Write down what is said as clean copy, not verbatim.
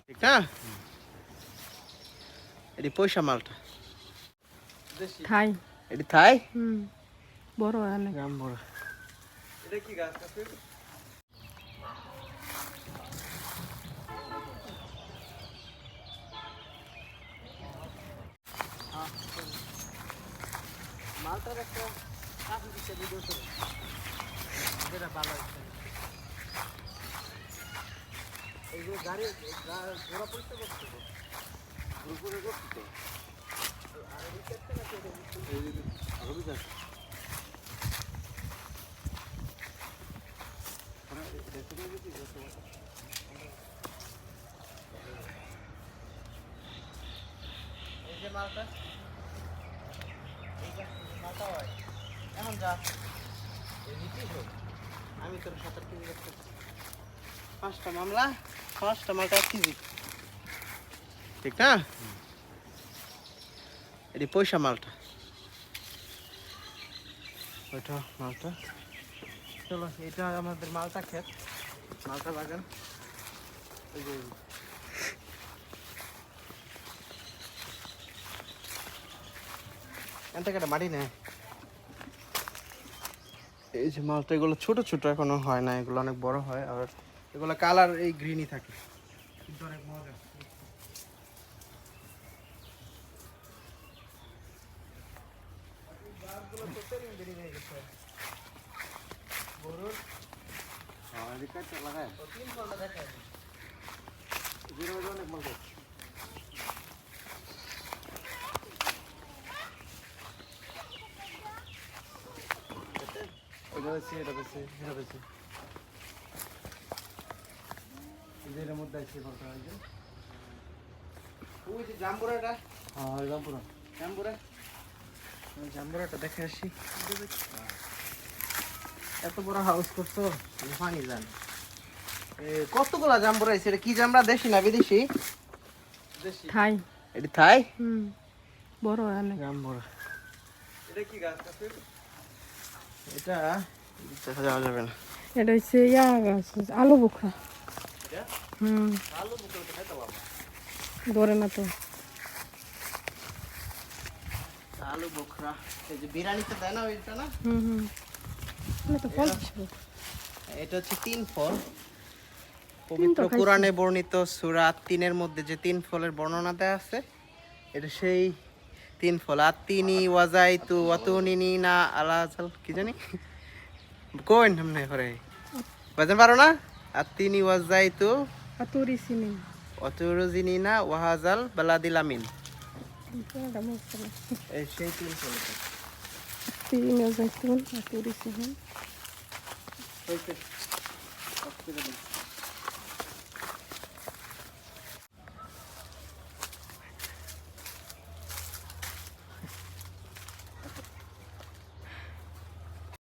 ঠিক না? এটি পয়সা মালটা। থাই। এটি থাই? বড় অনেক। গ্রাম বড়। এটা কি গাছ আছে? মালটার একটা কাজ দিচ্ছে ভিডিও করে। যেটা ভালো হচ্ছে। এই যে গাড়ি ঘোরা পরিষ্কার করতে হবে। ঘুরে করতে তো। আর এই ক্ষেত্রে নাকি এই যে আরো বিকাশ। এই যে মালটা মালটা হয় এখন যা আমি তোর ৭ কেজি রাখতে ৫টা মামলা ৫টা মালটা ১ কেজি ঠিক না? এটি পয়সা মালটা ওইটা মালটা চলো এটা আমাদের মালটা ক্ষেত মালটা বাগান এই যে এখান থেকে একটা মাটি নেয় এই যে মালটা এগুলো ছোট ছোট এখনো হয় না এগুলো অনেক বড় হয় আর এগুলো কালার এই গ্রিনই থাকে কিন্তু অনেক মজা গাছগুলো তো তেরিং বেরিয়ে হয়ে গেছে গরুর এদিকে লাগায় 3 ঘন্টা দেখায় জিরো অনেক মজা এটা বেশি এদের মধ্যে আছে বলতে হয় যে ওই যে জাম্বুরাটা হ্যাঁ জাম্বুরাটা দেখে আসি এত বড় হাউস করছো পানি জান কতগুলা জাম্বুরা আছে এটা কি জামরা দেশি না বিদেশি থাই। এটা থাই বড় অনেক। জাম্বুরা এটা কি গাছ আছে এটা দেখা যাওয়া যাবে না এটা হচ্ছে ইয়া গাছ আলু বোখরা। আলু বুকলে তো খাইতে পারবো ধরে না তো আলু বোখরা এই যে বিরিয়ানিতে দেয় না ওইটা না তো ফল এটা হচ্ছে 3 ফল পবিত্র কোরআনে বর্ণিত সূরা 3-এর মধ্যে যে 3 ফলের বর্ণনা দেয়া আছে এটা সেই 3 ফল আতিনি ওয়াজাইতু ওয়াতুনিনি না আলাজাল কি জানি কোন हमने করে বুঝতে পারো না আতিনি ওয়াজাইতু আতুরিসিনি ওয়াতুরুজিনিনা ওয়াহাজাল বালাদিল আমিন এই সেই 3 ফল তিন জাইতুন আতুরিসিনি ওকে